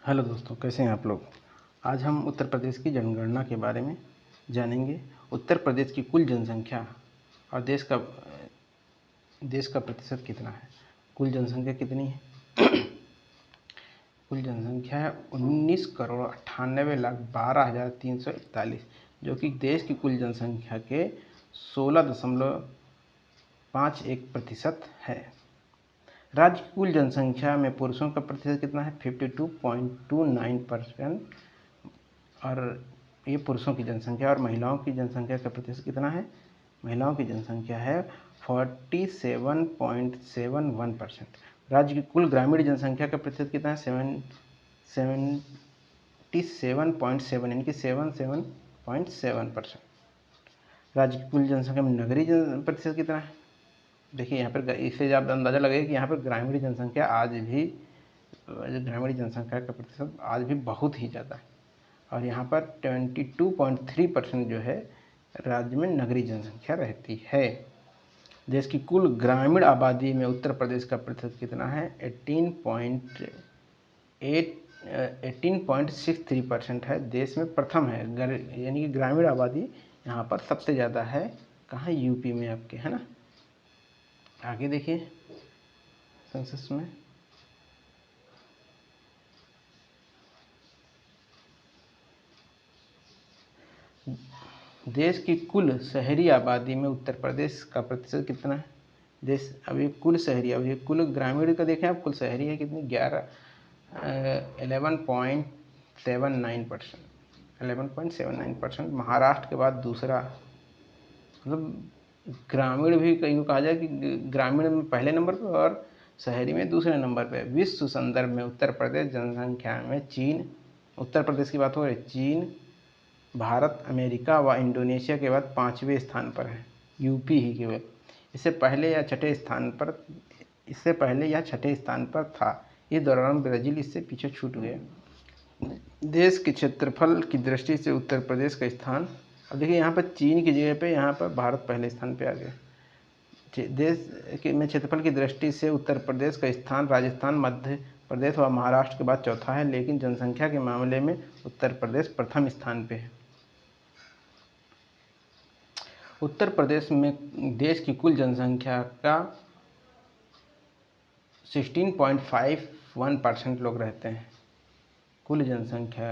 Hello दोस्तों, कैसे हैं आप लोग। आज हम उत्तर प्रदेश की जनगणना के बारे में जानेंगे। उत्तर प्रदेश की कुल जनसंख्या और देश का प्रतिशत कितना है। कुल जनसंख्या कितनी है? कुल जनसंख्या है 19,98,12,341, जो कि देश की कुल जनसंख्या के 16.51% है। राज्य की कुल जनसंख्या में पुरुषों का प्रतिशत कितना है? 52.29%। और ये पुरुषों की जनसंख्या। और महिलाओं की जनसंख्या का प्रतिशत कितना है? महिलाओं की जनसंख्या है 47.71%। राज्य की कुल ग्रामीण जनसंख्या का प्रतिशत कितना है? 77.7 यानी कि 77.7%। राज्य की कुल जनसंख्या में नगरीय प्रतिशत कितना है? देखिए यहाँ पर इससे आप अंदाज़ा लगाइए कि यहाँ पर ग्रामीण जनसंख्या का प्रतिशत आज भी बहुत ही ज़्यादा है। और यहाँ पर 22.3% जो है राज्य में नगरीय जनसंख्या रहती है। देश की कुल ग्रामीण आबादी में उत्तर प्रदेश का प्रतिशत कितना है? 18.63% है। देश में प्रथम है, यानी कि ग्रामीण आबादी यहाँ पर सबसे ज़्यादा है। कहाँ? यूपी में आपके, है ना। आगे देखिए सेंसस में देश की कुल शहरी आबादी में उत्तर प्रदेश का प्रतिशत कितना है? देश अभी कुल शहरी, अभी कुल ग्रामीण का देखें आप, कुल शहरी है कितनी? 11.79%। महाराष्ट्र के बाद दूसरा, मतलब ग्रामीण भी कहीं कहा जाए कि ग्रामीण में पहले नंबर पर और शहरी में दूसरे नंबर पर। विश्व संदर्भ में उत्तर प्रदेश जनसंख्या में चीन, उत्तर प्रदेश की बात हो रही, चीन, भारत, अमेरिका व इंडोनेशिया के बाद 5वें स्थान पर है। यूपी ही केवल इससे पहले या छठे स्थान पर था। इस दौरान ब्राज़ील इससे पीछे छूट गया। देश के क्षेत्रफल की दृष्टि से उत्तर प्रदेश का स्थान, अब देखिए यहाँ पर चीन की जगह पे यहाँ पर भारत पहले स्थान पे आ गया। देश में क्षेत्रफल की दृष्टि से उत्तर प्रदेश का स्थान राजस्थान, मध्य प्रदेश व महाराष्ट्र के बाद चौथा है, लेकिन जनसंख्या के मामले में उत्तर प्रदेश प्रथम स्थान पे है। उत्तर प्रदेश में देश की कुल जनसंख्या का 16.51% लोग रहते हैं। कुल जनसंख्या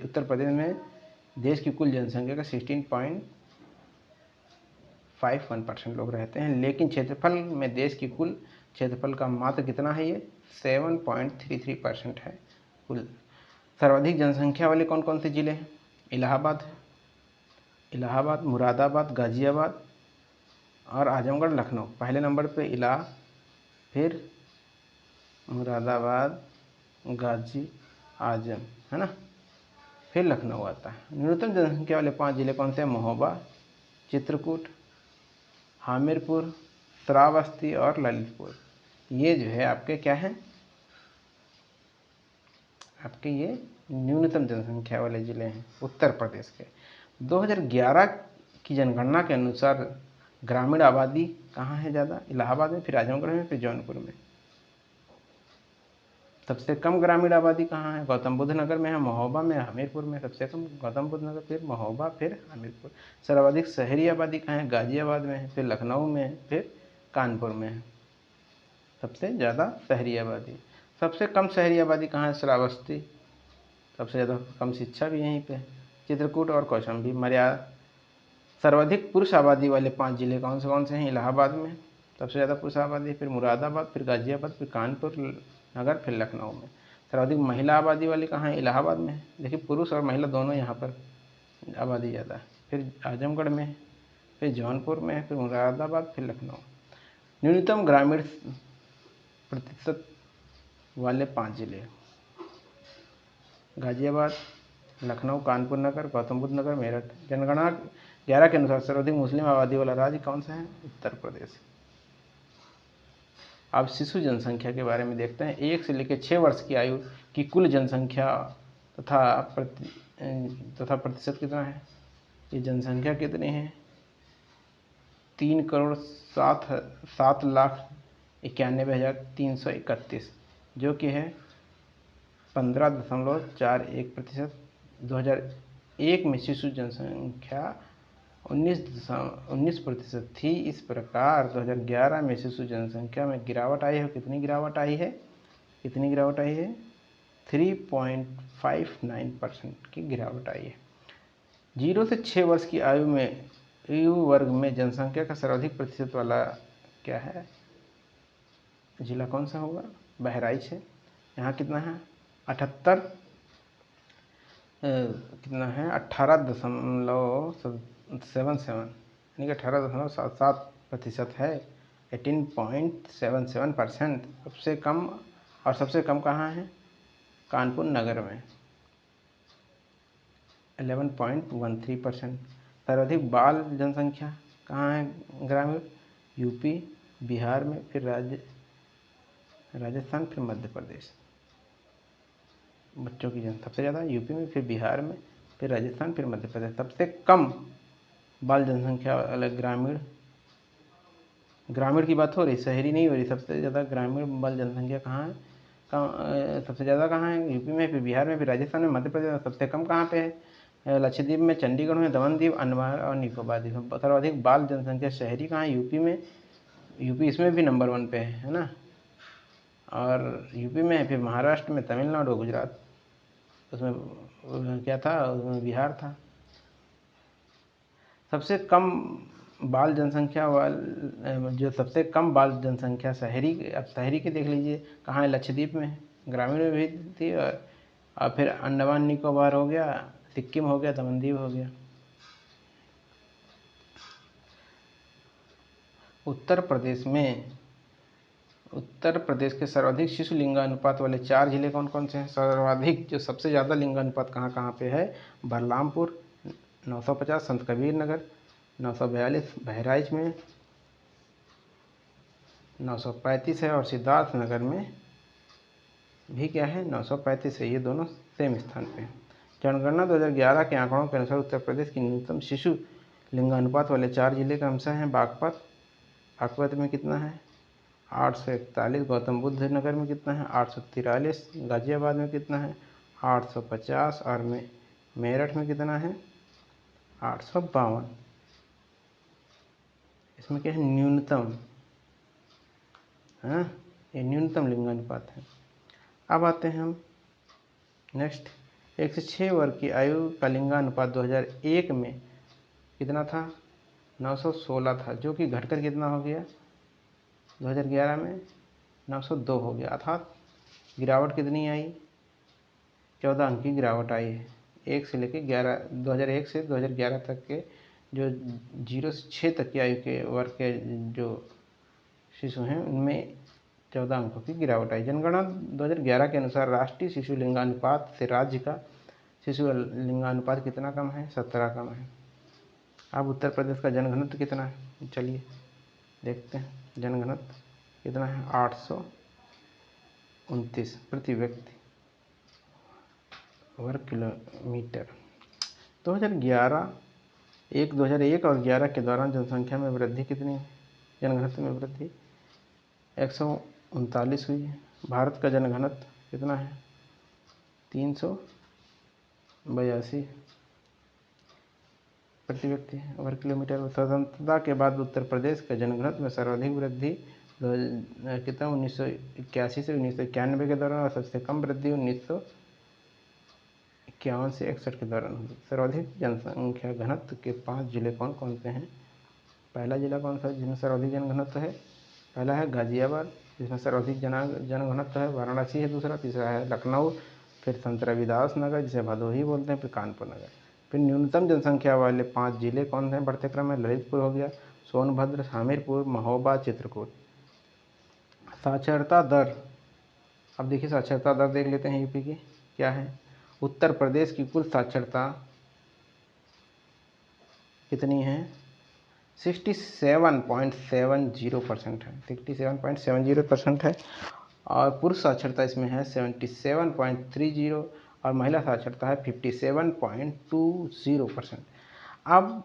उत्तर प्रदेश में देश की कुल जनसंख्या का 16.51% लोग रहते हैं, लेकिन क्षेत्रफल में देश की कुल क्षेत्रफल का मात्र कितना है? ये 7.33% है कुल। सर्वाधिक जनसंख्या वाले कौन कौन से जिले हैं? इलाहाबाद, मुरादाबाद, गाजियाबाद और आजमगढ़, लखनऊ। पहले नंबर पे फिर मुरादाबाद, गाजी, आजम, है ना, फिर लखनऊ आता है। न्यूनतम जनसंख्या वाले 5 जिले कौन से हैं? महोबा, चित्रकूट, हामिरपुर, श्रावस्ती और ललितपुर। ये जो है आपके क्या हैं? आपके ये न्यूनतम जनसंख्या वाले जिले हैं उत्तर प्रदेश के। 2011 की जनगणना के अनुसार ग्रामीण आबादी कहाँ है ज़्यादा? इलाहाबाद में, फिर आजमगढ़ में, फिर जौनपुर में। सबसे कम ग्रामीण आबादी कहाँ है? गौतम बुद्ध नगर में है, महोबा में, हमीरपुर में। सबसे कम गौतम बुद्ध नगर, फिर महोबा, फिर हमीरपुर। सर्वाधिक शहरी आबादी कहाँ है? गाजियाबाद में है, फिर लखनऊ में है, फिर कानपुर में है। सबसे ज़्यादा शहरी आबादी। सबसे कम शहरी आबादी कहाँ है? श्रावस्ती। सबसे ज़्यादा कम शिक्षा भी यहीं पे है। चित्रकूट और कौशाम्बी। सर्वाधिक पुरुष आबादी वाले 5 जिले कौन से हैं? इलाहाबाद में सबसे ज़्यादा पुरुष आबादी, फिर मुरादाबाद, फिर गाजियाबाद, फिर कानपुर नगर, फिर लखनऊ में। सर्वाधिक महिला आबादी वाली कहाँ है? इलाहाबाद में। देखिए पुरुष और महिला दोनों यहाँ पर आबादी ज़्यादा है। फिर आजमगढ़ में, फिर जौनपुर में, फिर मुरादाबाद, फिर लखनऊ। न्यूनतम ग्रामीण प्रतिशत वाले 5 जिले: गाजियाबाद, लखनऊ, कानपुर नगर, गौतम बुद्ध नगर, मेरठ। जनगणना 11 के अनुसार सर्वाधिक मुस्लिम आबादी वाला राज्य कौन सा है? उत्तर प्रदेश। अब शिशु जनसंख्या के बारे में देखते हैं। 1 से लेकर 6 वर्ष की आयु की कुल जनसंख्या तथा प्रतिशत कितना है? ये जनसंख्या कितनी है? 3,07,91,331, जो कि है 15.41%। 2001 में शिशु जनसंख्या 19% थी। इस प्रकार 2011 में शिशु जनसंख्या में गिरावट आई है। कितनी गिरावट आई है? 3.59% की गिरावट आई है। 0 से 6 वर्ष की आयु वर्ग में जनसंख्या का सर्वाधिक प्रतिशत वाला क्या है? जिला कौन सा होगा? बहराइच है। यहाँ कितना है? 18.77 यानी कि 18.77% है। 18.77%। सबसे कम, और सबसे कम कहाँ है? कानपुर नगर में 11.13%। सर्वाधिक बाल जनसंख्या कहाँ है? ग्रामीण यूपी, बिहार में, फिर राजस्थान, फिर मध्य प्रदेश। बच्चों की जनसंख्या सबसे ज़्यादा यूपी में, फिर बिहार में, फिर राजस्थान, फिर मध्य प्रदेश। सबसे कम बाल जनसंख्या अलग ग्रामीण की बात हो रही, शहरी नहीं हो रही। सबसे ज़्यादा ग्रामीण बाल जनसंख्या कहाँ है? सबसे ज़्यादा कहाँ है? यूपी में, फिर बिहार में, फिर राजस्थान में, मध्य प्रदेश में। सबसे कम कहाँ पे है? लक्षद्वीप में, चंडीगढ़ में, दमन दीव, अंडमान और निकोबार द्वीप। सर्वाधिक बाल जनसंख्या शहरी कहाँ है? यूपी में। यूपी इसमें भी नंबर 1 पे है ना। और यूपी में है, फिर महाराष्ट्र में, तमिलनाडु और गुजरात। उसमें क्या था? उसमें बिहार था। सबसे कम बाल जनसंख्या जो सबसे कम बाल जनसंख्या शहरी, अब शहरी के देख लीजिए कहाँ है? लक्षद्वीप में है। ग्रामीण में भी थी, और फिर अंडमान निकोबार हो गया, सिक्किम हो गया, दमन दीव हो गया। उत्तर प्रदेश के सर्वाधिक शिशु लिंगानुपात वाले 4 जिले कौन कौन से हैं? सर्वाधिक जो सबसे ज़्यादा लिंगानुपात कहाँ कहाँ पे है? बलरामपुर 950, संत कबीर नगर 942, बहराइच में 935 है, और सिद्धार्थ नगर में भी क्या है? 935 है। ये दोनों सेम स्थान पे हैं। जनगणना 2011 के आंकड़ों के अनुसार उत्तर प्रदेश की न्यूनतम शिशु लिंगानुपात वाले 4 जिले का अंश हैं। बागपत में कितना है? 841। गौतम बुद्ध नगर में कितना है? 843। गाजियाबाद में कितना है? 850। और मेरठ में कितना है? 852। इसमें क्या है? न्यूनतम है, ये न्यूनतम लिंगानुपात है। अब आते हैं हम नेक्स्ट। 1 से 6 वर्ग की आयु का लिंगानुपात 2001 में कितना था? 916 था, जो कि घटकर कितना हो गया? 2011 में 902 हो गया। अर्थात गिरावट कितनी आई? 14 अंक की गिरावट आई है। 1 से लेकर 11, 2001 से 2011 तक के जो 0 से 6 तक की आयु के वर्ग के जो शिशु हैं, उनमें 14 अंकों की गिरावट आई। जनगणना 2011 के अनुसार राष्ट्रीय शिशु लिंगानुपात से राज्य का शिशु लिंगानुपात कितना कम है? 17 कम है। अब उत्तर प्रदेश का जनघनत्व कितना है? चलिए देखते हैं। जनघनत्व कितना है? 829 प्रति व्यक्ति वर्ग किलोमीटर। 2001 और 11 के दौरान जनसंख्या में वृद्धि कितनी है? जनघनत्व में वृद्धि 139 हुई है। भारत का जनघनत्व कितना है? 382 प्रति व्यक्ति वर्ग किलोमीटर। स्वतंत्रता के बाद उत्तर प्रदेश के जनघनत्व में सर्वाधिक वृद्धि कितना? 1981 से 1991 के दौरान, और सबसे कम वृद्धि 1951 से 61 के दौरान हुई। सर्वाधिक जनसंख्या घनत्व के 5 जिले कौन कौन से हैं? पहला जिला कौन सा जिसमें सर्वाधिक जनघनत्व है? पहला है गाजियाबाद, जिसमें सर्वाधिक जनघनत्व है। वाराणसी है दूसरा। तीसरा है लखनऊ, फिर संत रविदास नगर जिसे भदोही बोलते हैं, फिर कानपुर नगर। फिर न्यूनतम जनसंख्या वाले 5 जिले कौन से हैं बढ़ते क्रम में? ललितपुर हो गया, सोनभद्र, हमीरपुर, महोबा, चित्रकूट। साक्षरता दर, अब देखिए साक्षरता दर देख लेते हैं यूपी की क्या है। उत्तर प्रदेश की कुल साक्षरता कितनी है? 67.70% है। 67.70% है। और पुरुष साक्षरता इसमें है 77.30, और महिला साक्षरता है 57.20%। अब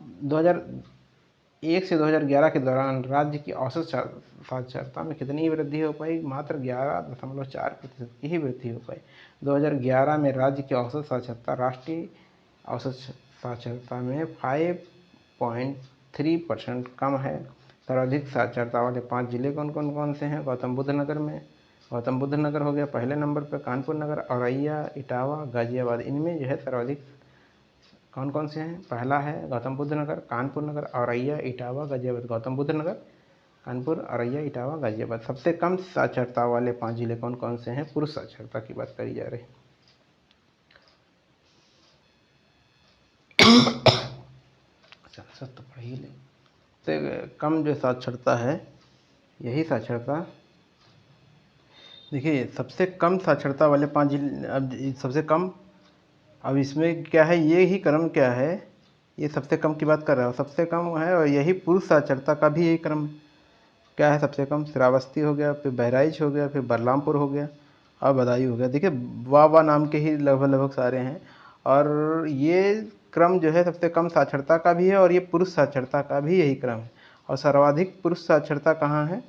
2001 से 2011 के दौरान राज्य की औसत साक्षरता में कितनी वृद्धि हो पाई? मात्र 11.4% की ही वृद्धि हो पाई। 2011 में राज्य की औसत साक्षरता राष्ट्रीय औसत साक्षरता में 5.3% कम है। सर्वाधिक साक्षरता वाले 5 जिले कौन कौन से हैं? गौतम बुद्ध नगर में, गौतम बुद्ध नगर हो गया पहले नंबर पर, कानपुर नगर, औरैया, इटावा, गाजियाबाद। इनमें जो है सर्वाधिक कौन कौन से हैं? पहला है गौतम बुद्ध नगर, कानपुर नगर, औरैया, इटावा, गाजियाबाद। गौतम बुद्ध नगर, कानपुर, औरैया, इटावा, गाजियाबाद। सबसे कम साक्षरता वाले 5 जिले कौन कौन से हैं? पुरुष साक्षरता की बात करी जा रही है। तो पढ़ ही ले। सबसे कम जो साक्षरता है, यही साक्षरता, देखिए सबसे कम साक्षरता वाले 5 जिले, अब सबसे कम, अब इसमें क्या है, ये ही क्रम क्या है, ये सबसे कम की बात कर रहा हूँ, सबसे कम है, और यही पुरुष साक्षरता का भी यही क्रम है। क्या है सबसे कम? श्रावस्ती हो गया, फिर बहराइच हो गया, फिर बलरामपुर हो गया और बदायूं हो गया। देखिए वाह नाम के ही लगभग लगभग सारे हैं, और ये क्रम जो है सबसे कम साक्षरता का भी है और ये पुरुष साक्षरता का भी यही क्रम है। और सर्वाधिक पुरुष साक्षरता कहाँ है?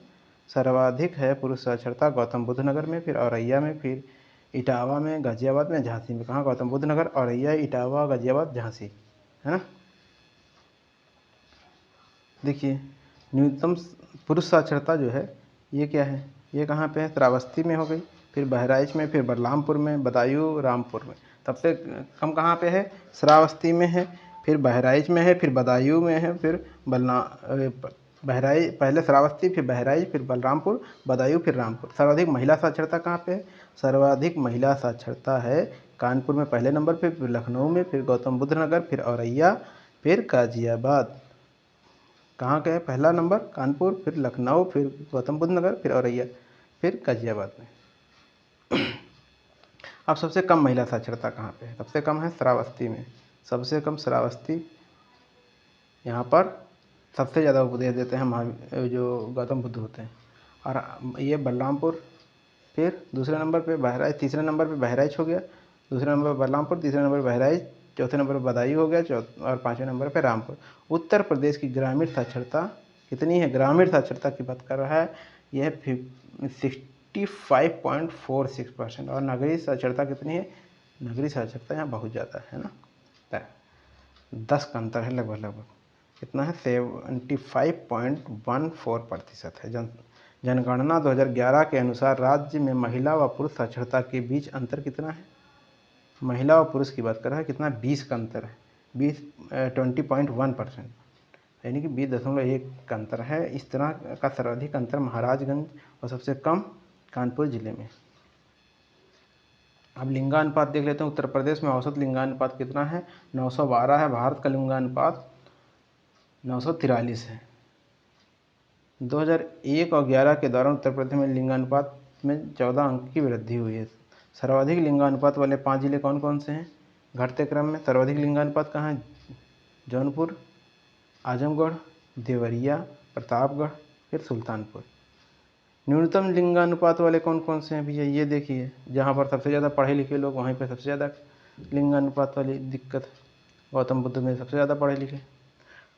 सर्वाधिक है पुरुष साक्षरता गौतम बुद्ध नगर में, फिर औरैया में, फिर इटावा में, गाजियाबाद में, झांसी में। कहाँ? गौतम बुद्ध नगर, औरैया, इटावा, गाजियाबाद, झांसी, है ना। देखिए न्यूनतम पुरुष साक्षरता जो है ये क्या है, ये कहाँ पे है? श्रावस्ती में हो गई, फिर बहराइच में, फिर बलरामपुर में, बदायूं, रामपुर में। सबसे कम कहाँ पे है? श्रावस्ती में है, फिर बहराइच में है, फिर बदायूं में है, फिर बहराइच, पहले श्रावस्ती, फिर बहराइच, फिर बलरामपुर, बदायूं, फिर रामपुर। सर्वाधिक महिला साक्षरता कहाँ पे है? सर्वाधिक महिला साक्षरता है कानपुर में पहले नंबर पे, फिर लखनऊ में, फिर गौतम बुद्ध नगर, फिर औरैया, फिर गाजियाबाद। कहाँ का है? पहला नंबर कानपुर, फिर लखनऊ, फिर गौतम बुद्ध नगर, फिर औरैया, फिर गाजियाबाद में। अब सबसे कम महिला साक्षरता कहाँ पे है? सबसे कम है श्रावस्ती में, सबसे कम श्रावस्ती। यहाँ पर सबसे ज़्यादा उपदेश देते हैं जो गौतम बुद्ध होते हैं। और ये बलरामपुर, फिर दूसरे नंबर पे बहराइच, तीसरे नंबर पे बहराइच हो गया, दूसरे नंबर पर बलरामपुर, तीसरे नंबर पर बहराइच, चौथे नंबर पर बदायूं हो गया, और पाँचवें नंबर पर रामपुर। उत्तर प्रदेश की ग्रामीण साक्षरता कितनी है? ग्रामीण साक्षरता की बात कर रहा है, यह 65.46%। और नगरीय साक्षरता कितनी है? नगरीय साक्षरता यहाँ बहुत ज़्यादा है ना, 10 का अंतर है लगभग लगभग। कितना है? 75.14% है। जनगणना 2011 के अनुसार राज्य में महिला व पुरुष साक्षरता के बीच अंतर कितना है? महिला व पुरुष की बात कर रहा है, कितना? 20 का अंतर है, 20.1%, यानी कि 20.1 का अंतर है। इस तरह का सर्वाधिक अंतर महाराजगंज और सबसे कम कानपुर जिले में। अब लिंगानुपात देख लेते हैं। उत्तर प्रदेश में औसत लिंगानुपात कितना है? 912 है। भारत का लिंगानुपात 943 है। 2001 और 11 के दौरान उत्तर प्रदेश में लिंगानुपात में 14 अंक की वृद्धि हुई है। सर्वाधिक लिंगानुपात वाले 5 जिले कौन कौन से हैं? घटते क्रम में सर्वाधिक लिंगानुपात कहाँ है? जौनपुर, आजमगढ़, देवरिया, प्रतापगढ़, फिर सुल्तानपुर। न्यूनतम लिंगानुपात वाले कौन कौन से हैं भैया? ये देखिए, जहाँ पर सबसे ज़्यादा पढ़े लिखे लोग, वहीं पर सबसे ज़्यादा लिंगानुपात वाली दिक्कत। गौतम बुद्ध में सबसे ज़्यादा पढ़े लिखे,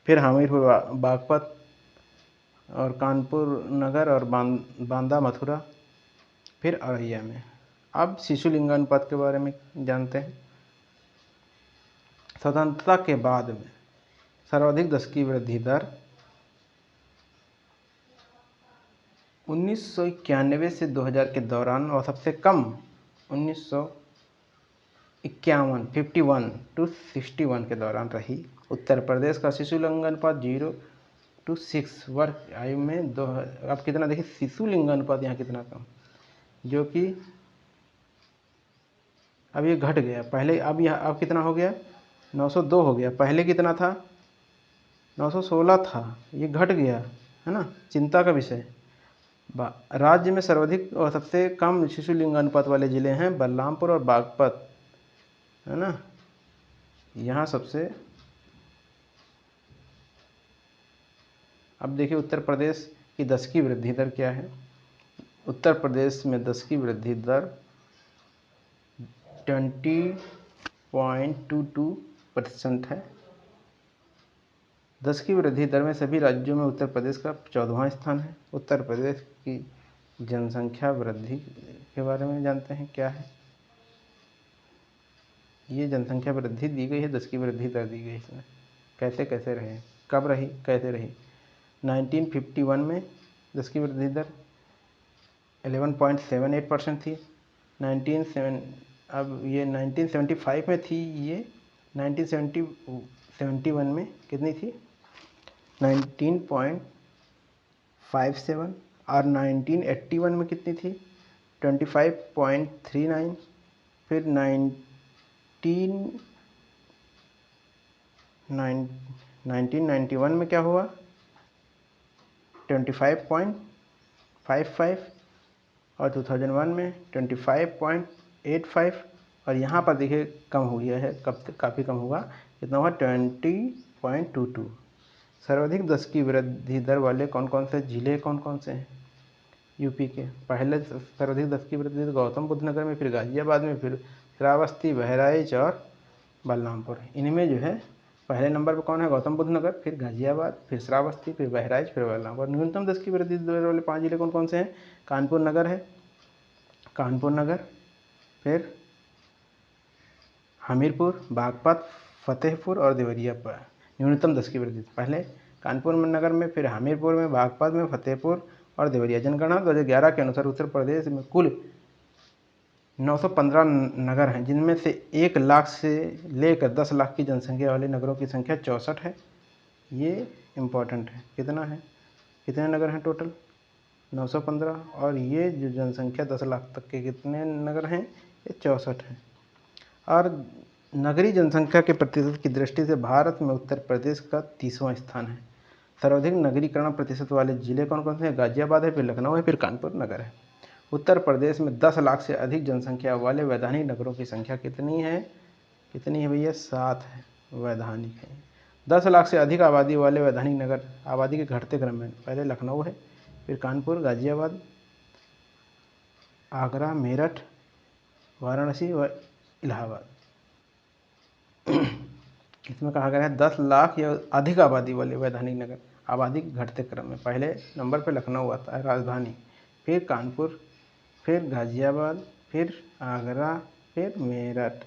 फिर हमीरपुर, बागपत और कानपुर नगर और बांदा, मथुरा, फिर औरैया में। अब शिशु लिंगानुपात के बारे में जानते हैं। स्वतंत्रता के बाद में सर्वाधिक 10 की वृद्धि दर 1991 से 2000 के दौरान, और सबसे कम 1951 51 to 61 के दौरान रही। उत्तर प्रदेश का शिशु लिंगानुपात 0 to 6 वर्ष आयु में अब कितना देखिए, शिशु लिंगानुपात यहाँ कितना कम, जो कि अब ये घट गया। पहले अब कितना हो गया? 902 हो गया। पहले कितना था? 916 था, ये घट गया, है ना, चिंता का विषय। राज्य में सर्वाधिक और सबसे कम शिशु लिंगानुपात वाले जिले हैं बलरामपुर और बागपत, है ना। यहाँ सबसे, अब देखिए उत्तर प्रदेश की 10 की वृद्धि दर क्या है। उत्तर प्रदेश में 10 की वृद्धि दर 20.22% है। 10 की वृद्धि दर में सभी राज्यों में उत्तर प्रदेश का 14वां स्थान है। उत्तर प्रदेश की जनसंख्या वृद्धि के बारे में जानते हैं क्या है। ये जनसंख्या वृद्धि दी गई है, 10 की वृद्धि दर दी गई है इसमें। कैसे कैसे रहे, कब रही, कैसे रही। 1951 में 10 की वृद्धि दर 11.78% थी। 1975 में थी ये। 1971 में कितनी थी, 19.57। और 1981 में कितनी थी, 25.39। फिर 1991 में क्या हुआ, 25.55। और 2001 में 25.85। और यहाँ पर देखिए कम हुई है, कब तक काफ़ी कम हुआ, कितना हुआ, 20.22। सर्वाधिक 10 की वृद्धि दर वाले कौन कौन से जिले कौन कौन से हैं यूपी के। पहले सर्वाधिक 10 की वृद्धि दर गौतम बुद्ध नगर में, फिर गाजियाबाद में, फिर श्रावस्ती, बहराइच और बलरामपुर। इनमें जो है पहले नंबर पर कौन है, गौतम बुद्ध नगर, फिर गाजियाबाद, फिर श्रावस्ती, फिर बहराइच, फिर बलरामपुर। न्यूनतम 10 की वृद्धि दर वाले 5 जिले कौन कौन से हैं, कानपुर नगर है, कानपुर नगर, फिर हमीरपुर, बागपत, फतेहपुर और देवरिया पर न्यूनतम 10 की वृद्धि। पहले कानपुर नगर में, फिर हमीरपुर में, बागपत में, फतेहपुर और देवरिया। जनगणना 2011 के अनुसार उत्तर प्रदेश में कुल 915 नगर हैं, जिनमें से 1 लाख से लेकर 10 लाख की जनसंख्या वाले नगरों की संख्या 64 है। ये इम्पॉर्टेंट है, कितना है, कितने नगर हैं टोटल, 915। और ये जो जनसंख्या 10 लाख तक के कितने नगर हैं, ये 64 हैं। और नगरीय जनसंख्या के प्रतिशत की दृष्टि से भारत में उत्तर प्रदेश का 30वां स्थान है। सर्वाधिक नगरीकरण प्रतिशत वाले जिले कौन कौन से हैं, गाजियाबाद है, फिर लखनऊ है, फिर कानपुर नगर है। उत्तर प्रदेश में 10 लाख से अधिक जनसंख्या वाले वैधानिक नगरों की संख्या कितनी है, कितनी है भैया, 7 है, वैधानिक है। 10 लाख से अधिक आबादी वाले वैधानिक नगर आबादी के घटते क्रम में पहले लखनऊ है, फिर कानपुर, गाजियाबाद, आगरा, मेरठ, वाराणसी व इलाहाबाद। इसमें कहा गया है 10 लाख या अधिक आबादी वाले वैधानिक नगर आबादी के घटते क्रम में पहले नंबर पर लखनऊ आता है, राजधानी, फिर कानपुर, फिर गाजियाबाद, फिर आगरा, फिर मेरठ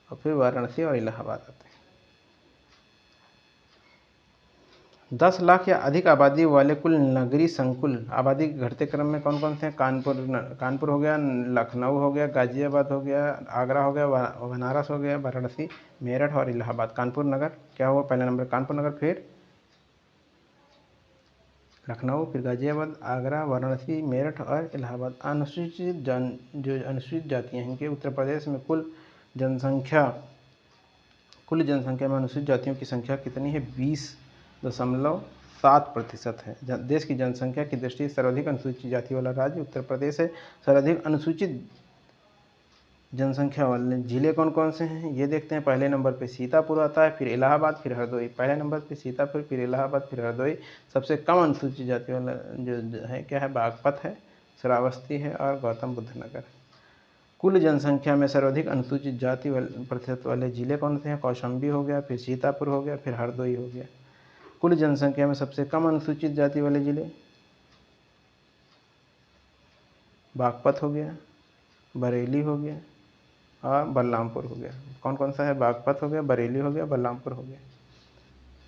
और फिर वाराणसी और इलाहाबाद आते हैं। 10 लाख या अधिक आबादी वाले कुल नगरीय संकुल आबादी के घटते क्रम में कौन कौन से हैं, कानपुर हो गया, लखनऊ हो गया, गाजियाबाद हो गया, आगरा हो गया, बनारस हो गया, वाराणसी, मेरठ और इलाहाबाद। कानपुर नगर क्या हुआ, पहले नंबर कानपुर नगर, फिर लखनऊ, फिर गाजियाबाद, आगरा, वाराणसी, मेरठ और इलाहाबाद। जो अनुसूचित जातियाँ हैं, इनके उत्तर प्रदेश में कुल जनसंख्या में अनुसूचित जातियों की संख्या कितनी है, 20.7% है। देश की जनसंख्या की दृष्टि से सर्वाधिक अनुसूचित जाति वाला राज्य उत्तर प्रदेश है। सर्वाधिक अनुसूचित जनसंख्या वाले जिले कौन कौन से हैं, ये देखते हैं। पहले नंबर पे सीतापुर आता है, फिर इलाहाबाद, फिर हरदोई। पहले नंबर पे सीतापुर, फिर इलाहाबाद, फिर हरदोई। सबसे कम अनुसूचित जाति वाला जो है क्या है, बागपत है, श्रावस्ती है और गौतम बुद्ध नगर। कुल जनसंख्या में सर्वाधिक अनुसूचित जाति प्रतिशत वाले जिले कौन से हैं, कौशाम्बी हो गया, फिर सीतापुर हो गया, फिर हरदोई हो गया। कुल जनसंख्या में सबसे कम अनुसूचित जाति वाले जिले बागपत हो गया, बरेली हो गया और बलरामपुर हो गया। कौन कौन सा है, बागपत हो गया, बरेली हो गया, बलरामपुर हो गया।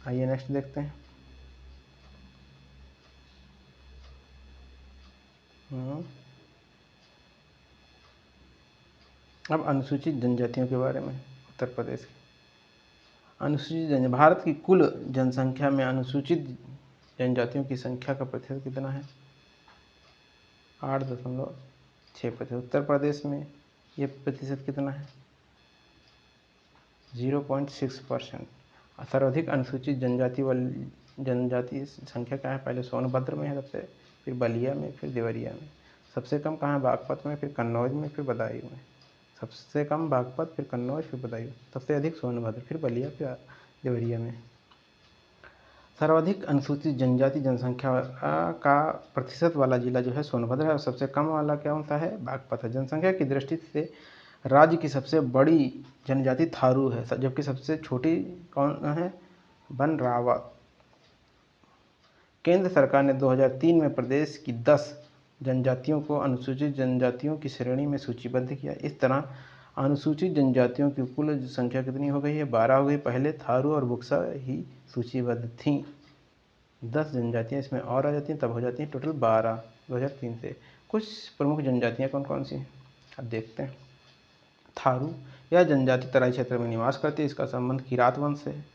आइए नेक्स्ट देखते हैं। अब अनुसूचित जनजातियों के बारे में उत्तर प्रदेश की। अनुसूचित भारत की कुल जनसंख्या में अनुसूचित जनजातियों की संख्या का प्रतिशत कितना है, 8.6%। उत्तर प्रदेश में ये प्रतिशत कितना है, 0.6%। सर्वाधिक अनुसूचित जनजाति संख्या क्या है, पहले सोनभद्र में है सबसे, फिर बलिया में, फिर देवरिया में। सबसे कम कहाँ है, बागपत में, फिर कन्नौज में, फिर बदायूं में। सबसे कम बागपत, फिर कन्नौज, फिर बदायूं। सबसे अधिक सोनभद्र, फिर बलिया, फिर देवरिया में। सर्वाधिक अनुसूचित जनजाति जनसंख्या का प्रतिशत वाला जिला जो है सोनभद्र है, और सबसे कम वाला क्या होता है, बागपत है। जनसंख्या की दृष्टि से राज्य की सबसे बड़ी जनजाति थारू है, जबकि सबसे छोटी कौन है, बनरावत। केंद्र सरकार ने 2003 में प्रदेश की 10 जनजातियों को अनुसूचित जनजातियों की श्रेणी में सूचीबद्ध किया। इस तरह अनुसूचित जनजातियों की कुल संख्या कितनी हो गई है? 12 हो गई। पहले थारू और बुक्सा ही सूचीबद्ध थीं। 10 जनजातियाँ इसमें और आ जाती हैं, तब हो जाती हैं टोटल 12 2003 से। कुछ प्रमुख जनजातियाँ कौन कौन सी हैं अब देखते हैं। थारू यह जनजाति तराई क्षेत्र में निवास करती है। इसका संबंध किरात वंश से है।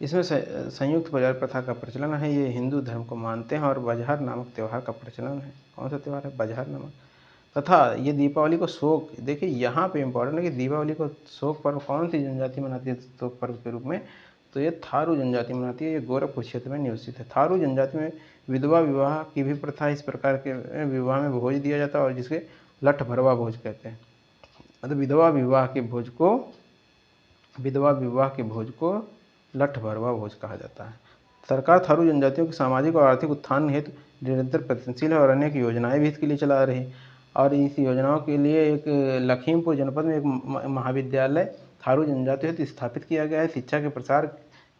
इसमें संयुक्त परिवार प्रथा का प्रचलन है। ये हिंदू धर्म को मानते हैं और बजहर नामक त्यौहार का प्रचलन है। कौन सा त्यौहार है? बजहर नामक। तथा ये दीपावली को शोक, देखिए यहाँ पे इम्पोर्टेंट है कि दीपावली को शोक पर्व कौन सी जनजाति मनाती है शोक पर्व के रूप में? तो ये थारू जनजाति मनाती है। ये गोरखपुर क्षेत्र में निवसित है। थारू जनजाति में विधवा विवाह की भी प्रथा। इस प्रकार के विवाह में भोज दिया जाता है और जिसके लठ भरवा भोज कहते हैं। मतलब विधवा विवाह के भोज को लठ भरवा भोज कहा जाता है। सरकार थारू जनजातियों के सामाजिक और आर्थिक उत्थान हेतु निरंतर प्रयत्नशील है और अनेक योजनाएं भी इसके लिए चला रही है। और इस योजनाओं के लिए एक लखीमपुर जनपद में एक महाविद्यालय थारू जनजातियों हेतु स्थापित किया गया है। शिक्षा के प्रसार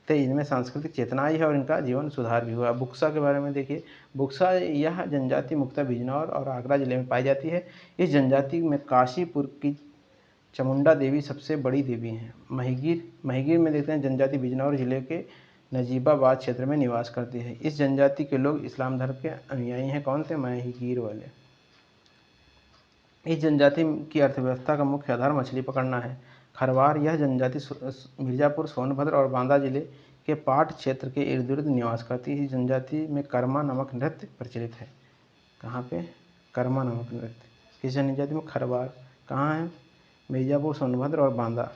से इनमें सांस्कृतिक चेतना आई है और इनका जीवन सुधार भी हुआ। बुक्सा के बारे में देखिए। बुक्सा यह जनजाति मुख्यतः बिजनौर और आगरा जिले में पाई जाती है। इस जनजाति में काशीपुर की चामुंडा देवी सबसे बड़ी देवी हैं। महिगीर में देखते हैं जनजाति बिजनौर जिले के नजीबाबाद क्षेत्र में निवास करती है। इस जनजाति के लोग इस्लाम धर्म के अनुयायी हैं। कौन से? महिगीर वाले। इस जनजाति की अर्थव्यवस्था का मुख्य आधार मछली पकड़ना है। खरवार यह जनजाति मिर्जापुर, सोनभद्र और बांदा जिले के पाट क्षेत्र के इर्द गिर्द निवास करती है। इस जनजाति में कर्मा नामक नृत्य प्रचलित है। कहाँ पे? कर्मा नामक नृत्य। किस जनजाति में? खरवार। कहाँ है? मिर्जापुर, सोनभद्र और बांदा।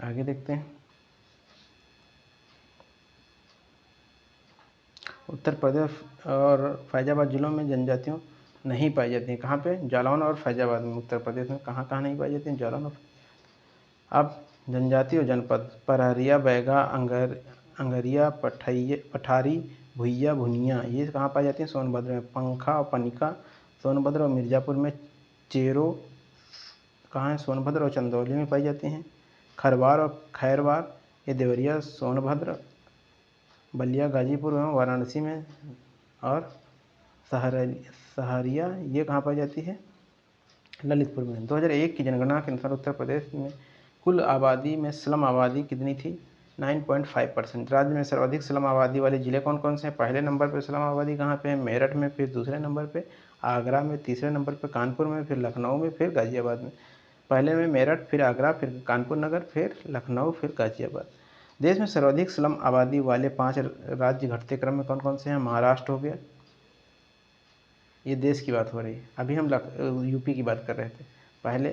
आगे देखते हैं। उत्तर प्रदेश और फैजाबाद जिलों में जनजातियों नहीं पाई जाती हैं। कहाँ पे? जालौन और फैजाबाद में। उत्तर प्रदेश में कहाँ कहाँ नहीं पाई जाती हैं? जालौन और। अब जनजाति और जनपद। परहरिया, बैगा, अंगरिया, पठारी, भुइया, भुनिया ये कहाँ पाई जाती हैं? सोनभद्र में। पंखा और पनिका सोनभद्र और मिर्जापुर में। चेरो कहाँ है? सोनभद्र और चंदौली में पाई जाती हैं। खरवार और खैरवार ये देवरिया, सोनभद्र, बलिया, गाजीपुर एवं वाराणसी में। और सहरिया ये कहाँ पाई जाती है? ललितपुर में। 2001 की जनगणना के अनुसार उत्तर प्रदेश में कुल आबादी में स्लम आबादी कितनी थी? 9.5%। राज्य में सर्वाधिक स्लम आबादी वाले जिले कौन कौन से हैं? पहले नंबर पर स्लम आबादी कहाँ पे है? मेरठ में, फिर दूसरे नंबर पे आगरा में, तीसरे नंबर पर कानपुर में, फिर लखनऊ में, फिर गाजियाबाद में। पहले में मेरठ, फिर आगरा, फिर कानपुर नगर, फिर लखनऊ, फिर गाजियाबाद। देश में सर्वाधिक स्लम आबादी वाले 5 राज्य घटते क्रम में कौन कौन से हैं? महाराष्ट्र हो गया। ये देश की बात हो रही है। अभी हम यूपी की बात कर रहे थे। पहले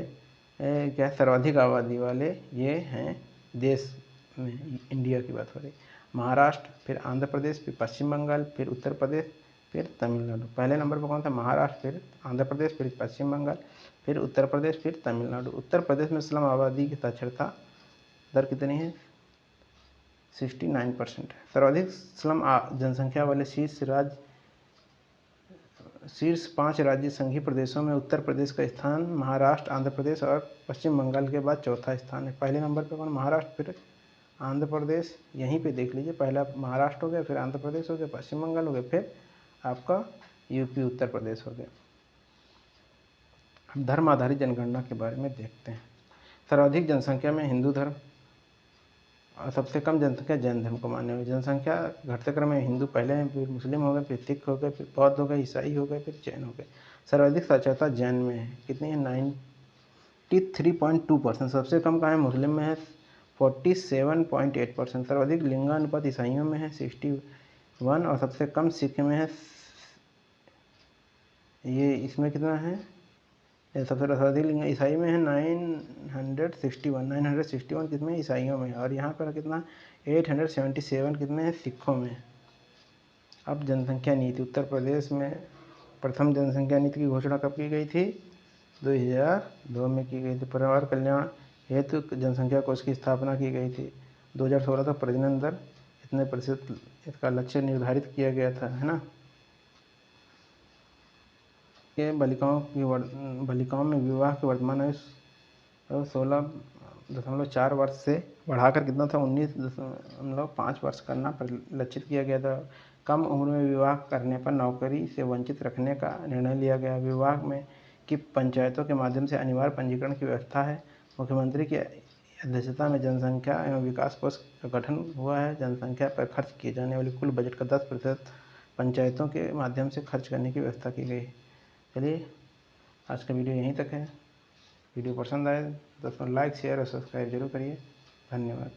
क्या सर्वाधिक आबादी वाले ये हैं देश में, इंडिया की बात हो रही। महाराष्ट्र, फिर आंध्र प्रदेश, फिर पश्चिम बंगाल, फिर उत्तर प्रदेश, फिर तमिलनाडु। पहले नंबर पर कौन था? महाराष्ट्र, फिर आंध्र प्रदेश, फिर पश्चिम बंगाल, फिर उत्तर प्रदेश, फिर तमिलनाडु। उत्तर प्रदेश में स्लम आबादी की साक्षरता दर कितनी है? 69% है। सर्वाधिक स्लम जनसंख्या वाले शीर्ष 5 राज्य संघीय प्रदेशों में उत्तर प्रदेश का स्थान महाराष्ट्र, आंध्र प्रदेश और पश्चिम बंगाल के बाद चौथा स्थान है। पहले नंबर पर कौन? महाराष्ट्र, फिर आंध्र प्रदेश। यहीं पे देख लीजिए, पहला महाराष्ट्र हो गया, फिर आंध्र प्रदेश हो गया, पश्चिम बंगाल हो गया, फिर आपका यूपी उत्तर प्रदेश हो गया। हम धर्म आधारित जनगणना के बारे में देखते हैं। सर्वाधिक जनसंख्या में हिंदू धर्म और सबसे कम जनसंख्या जैन धर्म को मानने वाली। जनसंख्या घटते क्रम में हिंदू पहले हैं, फिर मुस्लिम हो गए, फिर सिख हो गए, फिर बौद्ध हो गए, ईसाई हो गए, फिर जैन हो गए। सर्वाधिक साक्षरता जैन में है। कितनी है? 93.2%। सबसे कम कहाँ है? मुस्लिम में है, 47.8%। सर्वाधिक लिंगानुपात ईसाइयों में है, 61। और सबसे कम सिख में है। ये इसमें कितना है? सबसे सर्वाधिक लिंग ईसाई में है, 961 कितने ईसाइयों में है। और यहाँ पर कितना? 877 कितने हैं? सिखों में। अब जनसंख्या नीति। उत्तर प्रदेश में प्रथम जनसंख्या नीति की घोषणा कब की गई थी? 2002 में की गई थी। परिवार कल्याण हेतु जनसंख्या कोष की स्थापना की गई थी। 2016 तक प्रजनन दर इतने प्रतिशत इसका लक्ष्य निर्धारित किया गया था, है ना। के बालिकाओं में विवाह की वर्तमान आयु 16 19.4 वर्ष से बढ़ाकर कितना था 19.5 वर्ष करना परिलक्षित किया गया था। कम उम्र में विवाह करने पर नौकरी से वंचित रखने का निर्णय लिया गया। विवाह में की पंचायतों के माध्यम से अनिवार्य पंजीकरण की व्यवस्था है। मुख्यमंत्री की अध्यक्षता में जनसंख्या एवं विकास कोष का गठन हुआ है। जनसंख्या पर खर्च किए जाने वाले कुल बजट का 10% पंचायतों के माध्यम से खर्च करने की व्यवस्था की गई। चलिए आज का वीडियो यहीं तक है। वीडियो पसंद आए तो लाइक शेयर और सब्सक्राइब जरूर करिए। धन्यवाद।